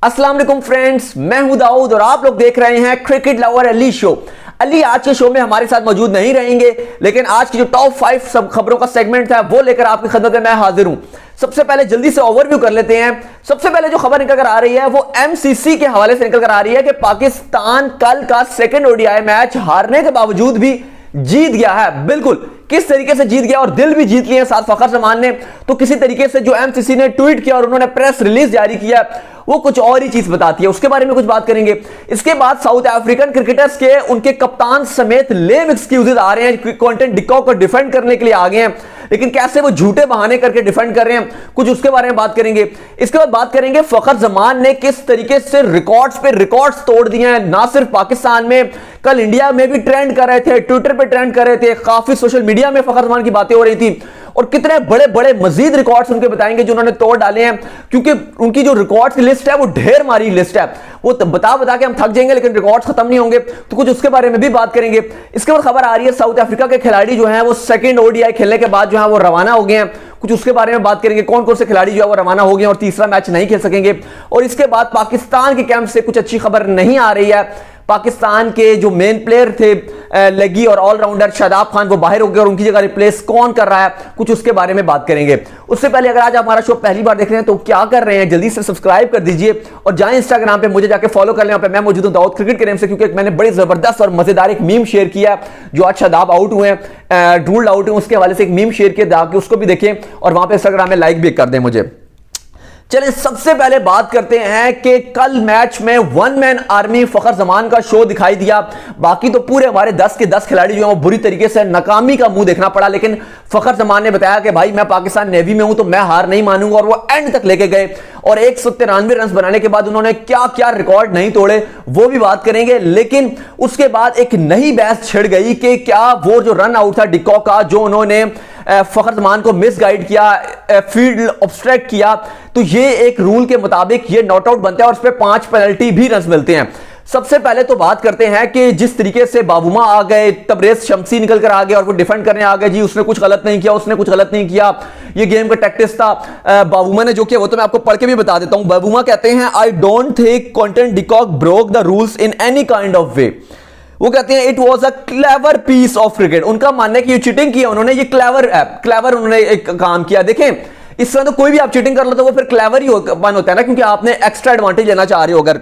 अस्सलाम वालेकुम फ्रेंड्स, मैं हूं दाऊद और आप लोग देख रहे हैं cricket lover Ali show. Ali आज के शो में हमारे साथ मौजूद नहीं रहेंगे, लेकिन आज की जो टॉप 5 सब खबरों का सेगमेंट था वो लेकर आपकी खिदमत में मैं हाजिर हूं। सबसे पहले जल्दी से ओवरव्यू कर लेते हैं। सबसे पहले जो खबर निकल कर आ रही है वो एमसीसी के हवाले से निकल कर आ रही है कि पाकिस्तान कल का सेकंड ओडीआई मैच हारने के बावजूद भी जीत गया है। बिल्कुल किस तरीके से जीत गया और दिल भी जीत लिए साथ फखर जमान ने। तो किसी तरीके से जो एमसीसी ने ट्वीट किया और उन्होंने प्रेस रिलीज जारी किया वो कुछ और ही चीज बताती है, उसके बारे में कुछ बात करेंगे। इसके बाद साउथ अफ्रीकन क्रिकेटर्स के उनके कप्तान समेत लेम एक्सक्यूजेस आ रहे हैं, क्विंटन डिकॉक को डिफेंड करने के लिए आ गए हैं, लेकिन कैसे वो झूठे बहाने करके डिफेंड कर रहे हैं, कुछ उसके बारे में बात करेंगे। इसके बाद बात करेंगे फखर जमान ने किस तरीके से रिकॉर्ड्स पे रिकॉर्ड्स तोड़ दिए हैं, ना सिर्फ पाकिस्तान में, कल इंडिया में भी ट्रेंड कर रहे थे, ट्विटर पे ट्रेंड कर रहे थे, काफी सोशल मीडिया में फखर जमान की बातें हो रही थी और कितने बड़े बड़े मजीद रिकॉर्ड्स उनके बताएंगे जो उन्होंने तोड़ डाले हैं, क्योंकि उनकी जो रिकॉर्ड्स की लिस्ट है वो ढेर मारी लिस्ट है, वो बता बता के हम थक जाएंगे लेकिन रिकॉर्ड्स खत्म नहीं होंगे, तो कुछ उसके बारे में भी बात करेंगे। इसके बाद खबर आ रही है साउथ अफ्रीका के खिलाड़ी जो हैं वो सेकंड ओडीआई खेलने के बाद जो है वो रवाना हो गए हैं, कुछ उसके बारे में बात करेंगे, कौन कौन से खिलाड़ी जो है वो रवाना हो गए और तीसरा मैच नहीं खेल सकेंगे। और इसके बाद पाकिस्तान के कैंप से कुछ अच्छी खबर नहीं आ रही है। पाकिस्तान के जो मेन प्लेयर थे लेगी और ऑलराउंडर शादाब खान वो बाहर हो गए और उनकी जगह रिप्लेस कौन कर रहा है, कुछ उसके बारे में बात करेंगे। उससे पहले अगर आज आप हमारा शो पहली बार देख रहे हैं तो क्या कर रहे हैं, जल्दी से सब्सक्राइब कर दीजिए और जाएं इंस्टाग्राम पे मुझे जाके फॉलो कर लें, मैं मौजूद हूं दाऊद क्रिकेट के नेम से, क्योंकि मैंने बड़ी जबरदस्त और मजेदार एक मीम शेयर किया जो आज शादाब आउट हुए हैं, रूल्ड आउट हुए, उसके हवाले से एक मीम शेयर किया, जाके उसको भी देखें और वहां पर इंस्टाग्राम में लाइक भी कर दें मुझे। चलें सबसे पहले बात करते हैं कि कल मैच में वन मैन आर्मी फखर जमान का शो दिखाई दिया। बाकी तो पूरे हमारे 10 के 10 खिलाड़ी जो हैं वो बुरी तरीके से नाकामी का मुंह देखना पड़ा, लेकिन फखर जमान ने बताया कि भाई मैं पाकिस्तान नेवी में हूं तो मैं हार नहीं मानूंगा, और वो एंड तक लेके गए और 193 रन बनाने के बाद उन्होंने क्या क्या रिकॉर्ड नहीं तोड़े वो भी बात करेंगे। लेकिन उसके बाद एक नई बहस छिड़ गई कि क्या वो जो रन आउट था डिकॉक का, जो उन्होंने फखर जमान को मिस गाइड किया, फील्ड ऑब्स्ट्रैक्ट किया, तो ये एक रूल के मुताबिक ये नॉट आउट बनता है और उस पर 5 पेनल्टी भी रन मिलते हैं। सबसे पहले तो बात करते हैं कि जिस तरीके से बाबूमा आ गए, तबरेज शमसी निकल कर आ गए और वो डिफेंड करने आ गए, जी उसने कुछ गलत नहीं किया, उसने कुछ गलत नहीं किया, ये गेम का टैक्टिक्स था। बाबूमा ने जो किया वो तो मैं आपको पढ़ के भी बता देता हूं। बाबूमा कहते हैं I don't think Quinton de Kock broke the rules in any kind of way. वो कहते हैं it was a clever piece of cricket. उनका मानना है कि ये चीटिंग किया उन्होंने, ये क्लेवर उन्होंने एक काम किया। देखें इस तरह तो कोई भी आप चीटिंग कर लो तो वो फिर क्लेवर ही होता है ना, क्योंकि आपने एक्स्ट्रा एडवांटेज लेना चाह रहे हो अगर।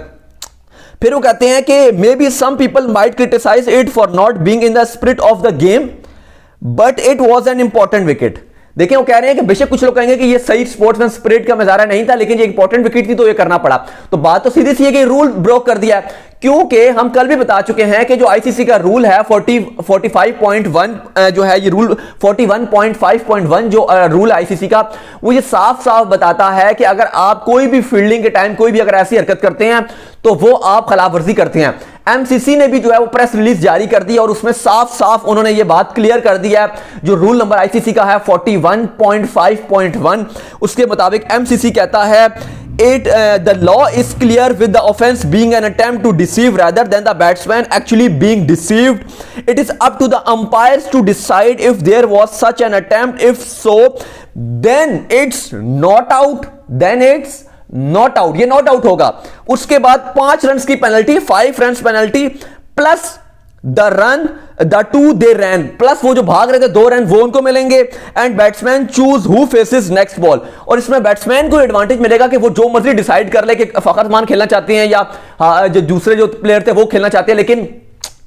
फिर वो कहते हैं कि maybe some people might criticize it for not being in the spirit of the game but it was an important wicket. देखिए वो कह रहे हैं कि बेशक कुछ लोग कहेंगे कि ये सही स्पोर्ट्समैन स्पिरिट का मुजाहरा नहीं था, लेकिन ये इंपॉर्टेंट विकेट थी तो ये करना पड़ा। तो बात तो सीधी सी है कि रूल ब्रोक कर दिया है, क्योंकि हम कल भी बता चुके हैं कि जो आईसीसी का रूल है 45.1 जो है ये रूल 41.5.1 जो रूल आईसीसी का, वो ये साफ साफ बताता है कि अगर आप कोई भी फील्डिंग के टाइम कोई भी अगर ऐसी हरकत करते हैं तो वो आप खिलाफवर्जी करते हैं। एमसीसी ने भी जो है वो प्रेस रिलीज जारी कर दी और उसमें साफ साफ उन्होंने ये बात क्लियर कर दी है। जो रूल नंबर आईसीसी का है 41.5.1 उसके मुताबिक एमसीसी कहता है the law is clear with the offense being an attempt to deceive rather than the batsman actually being deceived. It is up to the umpires to decide if there was such an attempt. If so, then it's not out. Not out, ये not out होगा। उसके बाद 5 run की penalty, 5 run penalty plus the 2 they run, plus वो जो भाग रहे थे 2 रन वो उनको मिलेंगे। And batsman choose who faces next ball, और इसमें बैट्समैन को एडवांटेज मिलेगा कि वो जो मर्जी डिसाइड कर ले कि फखर जमान खेलना चाहते हैं या जो दूसरे जो प्लेयर थे वो खेलना चाहते हैं, लेकिन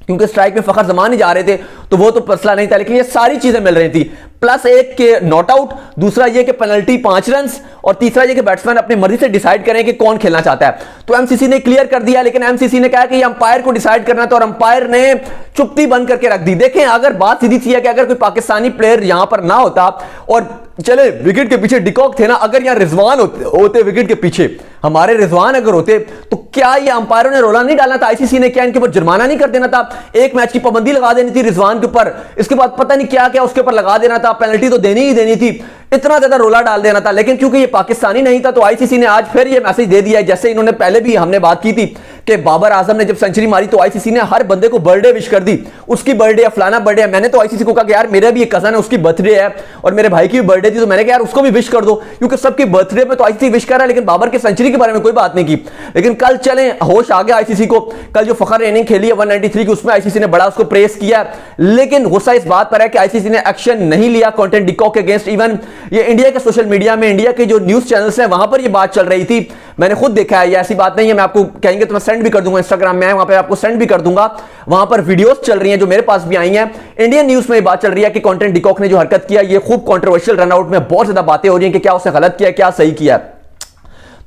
क्योंकि स्ट्राइक में फखर जमान ही जा रहे थे तो वो तो मसला नहीं था, लेकिन ये सारी चीजें मिल रही थी। प्लस एक के नॉट आउट, दूसरा ये कि पेनल्टी 5 रन, और तीसरा ये कि बैट्समैन अपनी मर्जी से डिसाइड करें कि कौन खेलना चाहता है। तो एमसीसी ने क्लियर कर दिया, लेकिन एमसीसी ने कहा कि ये अंपायर को डिसाइड करना था और अंपायर ने चुप्पी बंद करके रख दी। देखें अगर बात सीधी सी है कि अगर कोई पाकिस्तानी प्लेयर यहां पर ना होता और चले विकेट के पीछे डिकॉक थे ना, अगर यहां रिजवान होते विकेट के पीछे, हमारे रिजवान अगर होते तो क्या ये अंपायरों ने रोला नहीं डालना था? आईसीसी ने क्या इनके ऊपर जुर्माना नहीं कर देना था? एक मैच की पाबंदी लगा देनी थी रिजवान के ऊपर, इसके बाद पता नहीं क्या क्या उसके ऊपर लगा देना था, पेनल्टी तो देनी ही देनी थी, इतना ज्यादा रोला डाल देना था। लेकिन क्योंकि ये पाकिस्तानी नहीं था तो आईसीसी ने आज फिर ये मैसेज दे दिया है, जैसे इन्होंने पहले भी हमने बात की थी कि बाबर आजम ने जब सेंचुरी मारी तो आईसीसी ने हर बंदे को बर्थडे विश कर दी, उसकी बर्थडे है, फलाना बर्थडे है। मैंने तो आईसीसी को कहा कि यार मेरा भी एक कजन है, उसकी बर्थडे है और मेरे भाई की भी बर्थडे थी, तो मैंने कहा यार उसको भी विश कर दो, क्योंकि सबकी बर्थडे में तो आईसीसी विश कर रहा है, लेकिन बाबर के सेंचुरी के बारे में कोई बात नहीं की। लेकिन कल चले होश आ गया आईसीसी को, कल जो फखर इनिंग खेली है 193 की, उसमें आईसीसी ने बड़ा उसको प्रेस किया, लेकिन गुस्सा इस बात पर है कि आईसीसी ने एक्शन नहीं लिया क्विंटन डी कॉक के अगेंस्ट। इवन ये इंडिया के सोशल मीडिया में, इंडिया के जो न्यूज चैनल्स हैं वहां पर ये बात चल रही थी, मैंने खुद देखा है, ये ऐसी बात नहीं है, मैं आपको कहेंगे तो मैं सेंड भी कर दूंगा, इंस्टाग्राम में है वहां पे आपको सेंड भी कर दूंगा, वहां पर वीडियोस चल रही हैं जो मेरे पास भी आई हैं। इंडियन न्यूज में ये बात चल रही है कि क्विंटन डी कॉक ने जो हरकत किया ये खूब कंट्रोवर्शियल, रनआउट में बहुत ज्यादा बातें हो रही हैं कि क्या उसने गलत किया, क्या सही किया।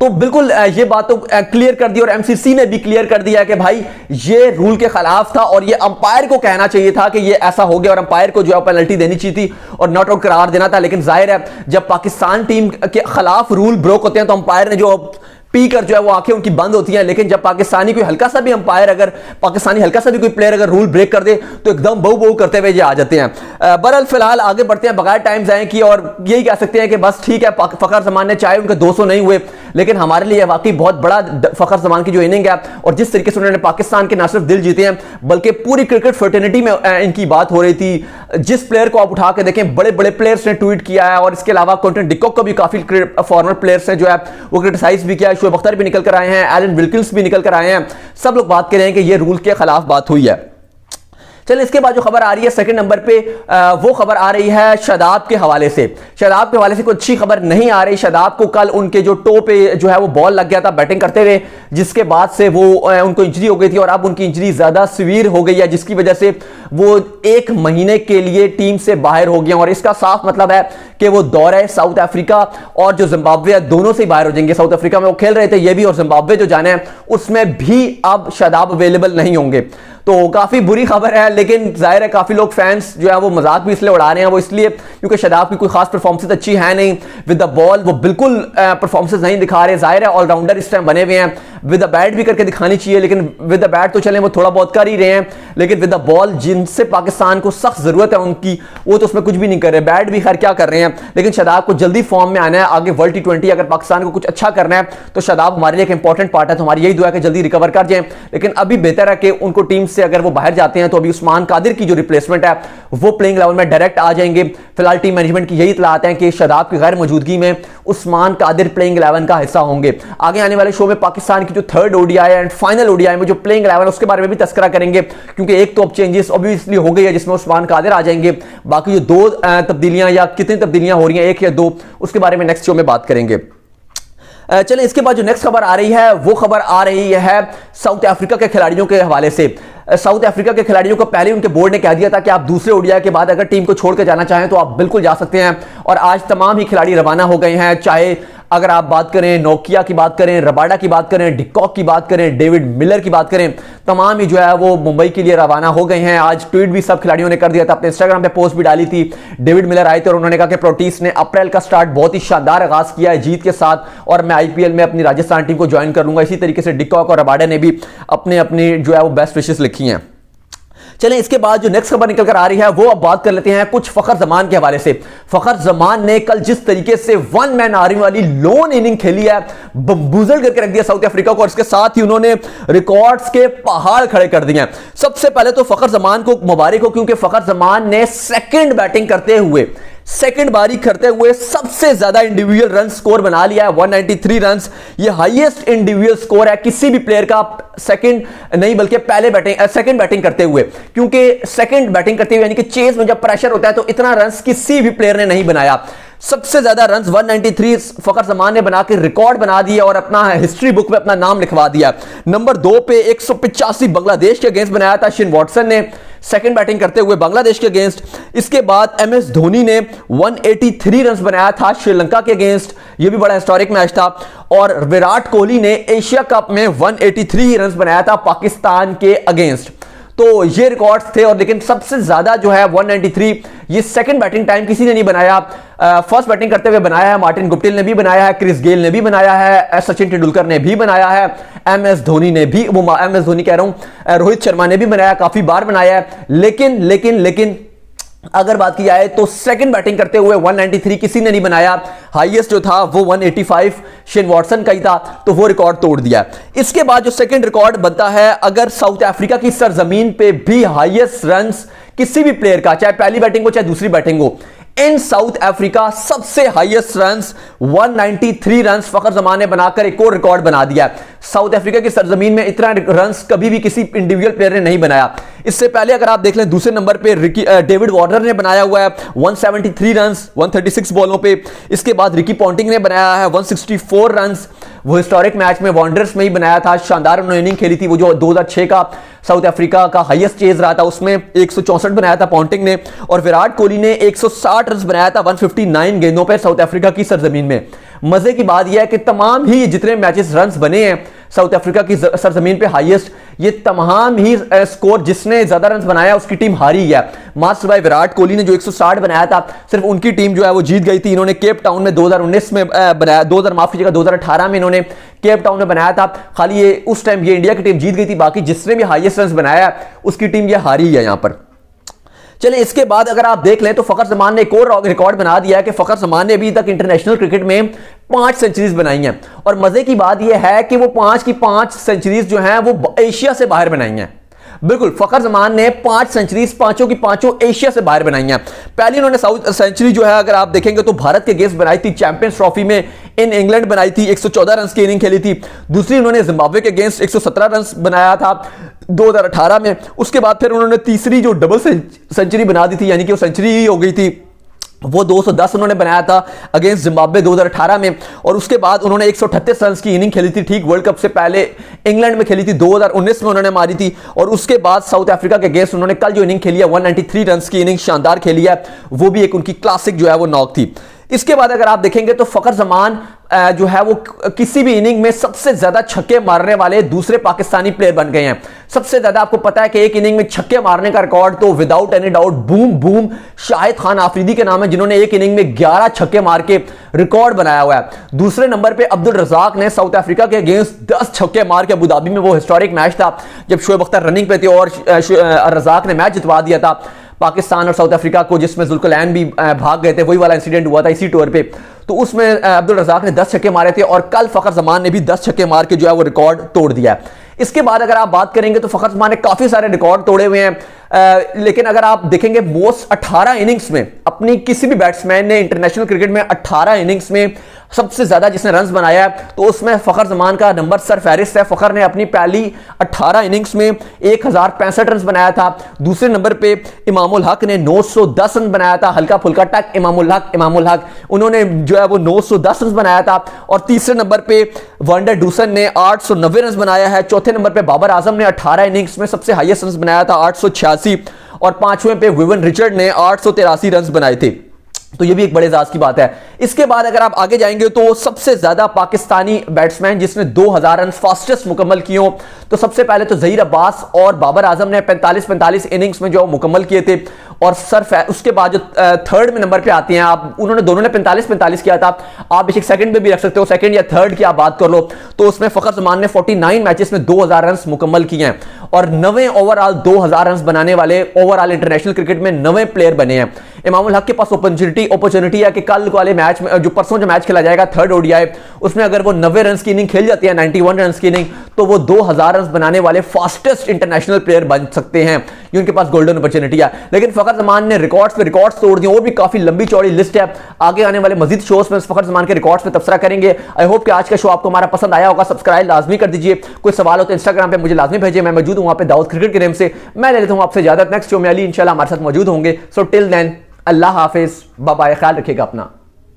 तो बिल्कुल ये बात तो क्लियर कर दी और एमसीसी ने भी क्लियर कर दिया कि भाई ये रूल के खिलाफ था और ये अंपायर को कहना चाहिए था कि ये ऐसा हो गया और अंपायर को जो है पेनल्टी देनी चाहिए थी और नॉट आउट करार देना था। लेकिन जाहिर है जब पाकिस्तान टीम के खिलाफ रूल ब्रोक होते हैं तो अंपायर ने जो पी कर जो है वो आंखें उनकी बंद होती हैं। लेकिन जब पाकिस्तानी कोई हल्का सा भी अंपायर, अगर पाकिस्तानी हल्का सा भी कोई प्लेयर अगर रूल ब्रेक कर दे तो एकदम बहु बहु करते हुए ये आ जाते हैं। बहरहाल फिलहाल आगे बढ़ते हैं बगैर टाइम जाए की, और यही कह सकते हैं कि बस ठीक है, फखर जमान ने चाहे उनके 200 नहीं हुए, लेकिन हमारे लिए वाकई बहुत बड़ा फखर जमान की जो इनिंग है और जिस तरीके से उन्होंने पाकिस्तान के न सिर्फ दिल जीते हैं बल्कि पूरी क्रिकेट फर्टिनिटी में इनकी बात हो रही थी। जिस प्लेयर को आप उठा के देखें, बड़े बड़े प्लेयर्स ने ट्वीट किया है और इसके अलावा क्विंटन डी कॉक को भी काफी फॉरनर प्लेयर्स ने जो है वो क्रिटिसाइज भी किया है। शोएब अख्तर भी निकल कर आए हैं, एलन विल्किंस भी निकल कर आए हैं, सब लोग बात कर रहे हैं कि ये रूल के खिलाफ बात हुई है। चलिए इसके बाद जो खबर आ रही है सेकंड नंबर पे, वो खबर आ रही है शादाब के हवाले से। शादाब के हवाले से कोई अच्छी खबर नहीं आ रही। शादाब को कल उनके जो टो पे जो है वो बॉल लग गया था बैटिंग करते हुए, जिसके बाद से वो उनको इंजरी हो गई थी और अब उनकी इंजरी ज्यादा सीवियर हो गई है, जिसकी वजह से वो 1 महीने के लिए टीम से बाहर हो गए और इसका साफ मतलब है कि वो दौरे साउथ अफ्रीका और जो जिम्बाब्वे है दोनों से बाहर हो जाएंगे। साउथ अफ्रीका में वो खेल रहे थे ये भी, और जिम्बाब्वे जो जाना है उसमें भी अब शादाब अवेलेबल नहीं होंगे। तो काफी बुरी खबर है, लेकिन जाहिर है काफी लोग फैंस जो है वो मजाक भी इसलिए उड़ा रहे हैं, वो इसलिए क्योंकि शादाब की कोई खास परफॉर्मेंस अच्छी है नहीं। विद द बॉल वो बिल्कुल परफॉर्मेंस नहीं दिखा रहे। जाहिर है ऑलराउंडर इस टाइम बने हुए हैं, विद द बैट भी करके दिखानी चाहिए, लेकिन विद द बैट तो चले वो थोड़ा बहुत कर ही रहे हैं, लेकिन विद द बॉल जिनसे पाकिस्तान को सख्त जरूरत है उनकी, वो तो उसमें कुछ भी नहीं कर रहे। बैट भी खैर क्या कर रहे हैं, लेकिन शादाब को जल्दी फॉर्म में आना है। आगे वर्ल्ड T20 अगर पाकिस्तान को कुछ अच्छा करना है तो शादाब हमारे लिए एक इंपॉर्टेंट पार्ट है, तो हमारी यही दुआ है कि जल्दी रिकवर कर जाए। लेकिन अभी बेहतर है कि उनको टीम से अगर वो बाहर जाते हैं तो अभी उस्मान कादिर की जो रिप्लेसमेंट है वो प्लेइंग 11 में डायरेक्ट आ जाएंगे। फिलहाल टीम मैनेजमेंट की यही इत्तलात है कि शादाब की गैर मौजूदगी में उस्मान कादिर प्लेइंग 11 का हिस्सा होंगे। आगे आने वाले शो में पाकिस्तान की जो third ODI and final ODI में जो प्लेइंग 11 उसके बारे में भी तस्करा करेंगे, क्योंकि एक तो अब चेंजेस ऑब्वियसली हो गई है जिसमें उस्मान कादिर आ जाएंगे। बाकी जो 2 तब्दीलियां या कितनी तब्दीलियां हो रही हैं, 1 या 2, उसके बारे में नेक्स्ट शो में बात करेंगे। चलिए इसके बाद जो नेक्स्ट खबर आ रही है वो खबर आ रही है साउथ अफ्रीका के खिलाड़ियों के हवाले से। साउथ अफ्रीका के खिलाड़ियों को पहले उनके बोर्ड ने कह दिया था कि आप दूसरे ओडीआई के बाद अगर टीम को छोड़ के जाना चाहें तो आप बिल्कुल जा सकते हैं, और आज तमाम ही खिलाड़ी रवाना हो गए हैं। चाहे अगर आप बात करें नोकिया की बात करें, रबाडा की बात करें, डिकॉक की बात करें, डेविड मिलर की बात करें, तमाम ही जो है वो मुंबई के लिए रवाना हो गए हैं। आज ट्वीट भी सब खिलाड़ियों ने कर दिया था, अपने इंस्टाग्राम पे पोस्ट भी डाली थी। डेविड मिलर आए थे और उन्होंने कहा कि प्रोटीज ने अप्रैल का स्टार्ट बहुत ही शानदार आगाज किया है जीत के साथ, और मैं आईपीएल में अपनी राजस्थान टीम को ज्वाइन कर लूंगा। इसी तरीके से डिकॉक और रबाडा ने भी अपने अपनी जो है वो बेस्ट विशेस लिखी हैं। चलें इसके बाद जो नेक्स्ट खबर निकल कर आ रही है वो अब बात कर लेते हैं कुछ फखर जमान के हवाले से। फखर जमान ने कल जिस तरीके से 1 मैन आर्मी वाली लोन इनिंग खेली है, बम्बूजल करके रख दिया साउथ अफ्रीका को, और इसके साथ ही उन्होंने रिकॉर्ड्स के पहाड़ खड़े कर दिए हैं। सबसे पहले तो फखर जमान को मुबारक हो, क्योंकि फखर जमान ने सेकंड बैटिंग करते हुए, सेकंड बारी करते हुए सबसे ज्यादा इंडिविजुअल रन स्कोर बना लिया है, 193 रन। ये हाईएस्ट इंडिविजुअल स्कोर है किसी भी प्लेयर का, सेकंड नहीं बल्कि पहले बैटिंग सेकंड बैटिंग करते हुए, क्योंकि सेकंड बैटिंग करते हुए यानी कि चेस में जब प्रेशर होता है तो इतना रन किसी भी प्लेयर ने नहीं बनाया। सबसे ज्यादा रन 193 फखर जमान ने बना के रिकॉर्ड बना दिया और अपना हिस्ट्री बुक में अपना नाम लिखवा दिया। नंबर 2 पे 185 बांग्लादेश के अगेंस्ट बनाया था शिन वॉटसन ने, सेकंड बैटिंग करते हुए बांग्लादेश के अगेंस्ट। इसके बाद एमएस धोनी ने 183 रन बनाया था श्रीलंका के अगेंस्ट, यह भी बड़ा हिस्टोरिक मैच था। और विराट कोहली ने एशिया कप में 183 रन बनाया था पाकिस्तान के अगेंस्ट। तो ये रिकॉर्ड्स थे, और लेकिन सबसे ज्यादा जो है 193 ये सेकंड बैटिंग टाइम किसी ने नहीं बनाया। फर्स्ट बैटिंग करते हुए बनाया है मार्टिन गुप्टिल ने भी बनाया है, क्रिस गेल ने भी बनाया है, सचिन तेंदुलकर ने भी बनाया है, एमएस धोनी ने भी, वो एमएस धोनी कह रहा हूं, रोहित शर्मा ने भी बनाया, काफी बार बनाया है। लेकिन अगर बात की जाए तो सेकंड बैटिंग करते हुए 193 किसी ने नहीं बनाया, हाईएस्ट जो था वो 185 शेन वॉटसन का ही था, तो वो रिकॉर्ड तोड़ दिया। इसके बाद जो सेकंड रिकॉर्ड बनता है, अगर साउथ अफ्रीका की सरजमीन पे भी हाईएस्ट रन्स किसी भी प्लेयर का, चाहे पहली बैटिंग हो चाहे दूसरी बैटिंग हो, इन साउथ अफ्रीका सबसे हाईएस्ट रन्स 193 रन्स फखर जमान ने बनाकर एक और रिकॉर्ड बना दिया। साउथ अफ्रीका की सरजमीन में इतना रन्स कभी भी किसी इंडिविजुअल प्लेयर ने नहीं बनाया। इससे पहले अगर आप देख लें, दूसरे नंबर पे डेविड वार्नर ने बनाया हुआ है 173 रन्स 136 बॉलों पे। इसके बाद रिकी पॉन्टिंग ने बनाया है 164 रन्स, वो हिस्टोरिक मैच में वॉन्डर्स में ही बनाया था, शानदार उन्होंने इनिंग खेली थी, वो जो 2006 का साउथ अफ्रीका का हाईएस्ट चेज रहा था उसमें 164 बनाया था पॉन्टिंग ने। और विराट कोहली ने 160 रन बनाया था 159 गेंदों पर साउथ अफ्रीका की सरजमीन में। मजे की बात यह है कि तमाम ही जितने मैचेस रन्स बने हैं साउथ अफ्रीका की सरजमीन पे हाईएस्ट, ये तमाम ही स्कोर जिसने ज्यादा रन्स बनाया उसकी टीम हारी है। मास्टर भाई विराट कोहली ने जो 160 बनाया था, सिर्फ उनकी टीम जो है वो जीत गई थी। इन्होंने केप टाउन में 2019 में बनाया, 2018 में इन्होंने केप टाउन में बनाया था। खाली ये उस टाइम ये इंडिया की टीम जीत गई थी, बाकी जिसने भी हाईएस्ट रन्स बनाया उसकी टीम ये हारी है यहां पर। चले इसके बाद अगर आप देख लें तो फखर जमान ने एक और रिकॉर्ड बना दिया है कि फखर जमान ने अभी तक इंटरनेशनल क्रिकेट में 5 सेंचुरीज बनाई हैं। और मजे की बात यह है कि वो 5 की 5 सेंचुरीज जो हैं वो एशिया से बाहर बनाई हैं। बिल्कुल, फखर जमान ने 5 सेंचुरीज पांचों की पांचों एशिया से बाहर बनाई हैं। पहली उन्होंने साउथ सेंचुरी जो है अगर आप देखेंगे तो भारत के अगेंस्ट बनाई थी, चैंपियंस ट्रॉफी में इन इंग्लैंड बनाई थी, 114 रन की इनिंग खेली थी। दूसरी उन्होंने जिम्बाब्वे के अगेंस्ट 117 रन बनाया था 2018 में। उसके बाद फिर उन्होंने तीसरी जो डबल सेंचुरी बना दी थी, यानी कि वो सेंचुरी ही हो गई थी, वो 210 उन्होंने बनाया था अगेंस्ट जिम्बाब्वे 2018 में। और उसके बाद उन्होंने 138 रन की इनिंग खेली थी, ठीक वर्ल्ड कप से पहले इंग्लैंड में खेली थी, 2019 में उन्होंने मारी थी। और उसके बाद साउथ अफ्रीका के अगेंस्ट उन्होंने कल जो इनिंग खेली है 193 रन की इनिंग शानदार खेली है, वो भी एक उनकी क्लासिक जो है वो नॉक थी। इसके बाद अगर आप देखेंगे तो फखर जमान जो है वो किसी भी इनिंग में सबसे ज्यादा छक्के मारने वाले दूसरे पाकिस्तानी प्लेयर बन गए हैं। सबसे ज्यादा आपको पता है कि एक इनिंग में छक्के मारने का रिकॉर्ड तो without any doubt boom boom Shahid Khan Afridi के नाम है, जिन्होंने एक इनिंग में 11 छक्के मार के रिकॉर्ड बनाया हुआ है। दूसरे नंबर पे अब्दुल रजाक ने साउथ अफ्रीका के अगेंस्ट 10 छक्के मार के, अबुधाबी में वो हिस्टोरिक मैच था जब शोएब अख्तर रनिंग पे थे और रजाक ने मैच जितवा दिया था पाकिस्तान और साउथ अफ्रीका को, जिसमें जुल्कुलैन भी भाग गए थे, वही वाला इंसिडेंट हुआ था इसी टूर पे। तो उसमें अब्दुल रजाक ने 10 छक्के मारे थे और कल फखर जमान ने भी 10 छक्के मार के जो है वो रिकॉर्ड तोड़ दिया है। इसके बाद अगर आप बात करेंगे तो फखर जमान ने काफी सारे रिकॉर्ड तोड़े हुए हैं, लेकिन अगर आप देखेंगे मोस्ट 18 इनिंग्स में अपनी किसी भी बैट्समैन ने इंटरनेशनल क्रिकेट में 18 इनिंग्स में सबसे ज्यादा जिसने रन्स बनाया है तो उसमें फखर जमान का नंबर सरफहरिस्त है। फखर ने अपनी पहली 18 इनिंग्स में 1065 रन बनाया था। दूसरे नंबर पे इमामुल हक ने 910 रन बनाया था, हल्का फुल्का टक इमामुल हक उन्होंने जो है वो 910 रन बनाया था। और तीसरे नंबर पे वंडर डूसन ने 890 रन बनाया है। चौथे नंबर पे बाबर आजम ने 18 इनिंग्स में सबसे हाईएस्ट रन बनाया था 886। और पांचवें पे विवन रिचर्ड ने 883 रन बनाए थे। तो ये भी एक बड़े एजाज की बात है। इसके बाद अगर आप आगे जाएंगे तो सबसे ज्यादा पाकिस्तानी बैट्समैन जिसने 2000 रन फास्टेस्ट मुकम्मल किए हो तो सबसे पहले तो जहीर अब्बास और बाबर आजम ने 45 इनिंग्स में जो मुकम्मल किए थे। और उसके बाद जो थर्ड में नंबर पे आते हैं आप, उन्होंने दोनों ने 45 किया था। आप बेशक सेकंड में भी रख सकते हो, सेकंड या थर्ड की आप बात कर लो तो उसमें फखर जमान ने 49 मैचेस में 2000 रन मुकम्मल किए हैं और 9वें ओवरऑल 2000 रन बनाने वाले ओवरऑल इंटरनेशनल क्रिकेट में 9वें प्लेयर बने हैं। इमामुल हक के पास अपॉर्चुनिटी है कि कल वाले मैच में जो परसों जो मैच खेला जाएगा थर्ड ओडीआई, उसमें अगर वो 90 रन की इनिंग खेल जाती है, 91 रन की इनिंग, तो वो 2000 रन बनाने वाले फास्टेस्ट इंटरनेशनल प्लेयर बन सकते हैं। ये उनके पास गोल्डन अपॉर्चुनिटी है। लेकिन फखर जमान ने रिकॉर्ड्स पे रिकॉर्ड्स तोड़ दिए और भी काफी लंबी चौड़ी लिस्ट है। आगे आने वाले मजीद शोज में फखर जमान के रिकॉर्ड्स पे तबसरा करेंगे। आई होप कि आज का शो आपको हमारा पसंद आया होगा। सब्सक्राइब लाजमी कर दीजिए। कोई सवाल हो तो इंस्टाग्राम पे मुझे लाजमी भेजिए, मैं मौजूद हूं वहां पे दाऊद क्रिकेट के नेम से। मैं ले लेता हूं आपसे इजाजत। नेक्स्ट शो में अली इंशाल्लाह हमारे साथ मौजूद होंगे। सो टिल देन अल्लाह हाफिज, बाय बाय, ख्याल रखिएगा अपना।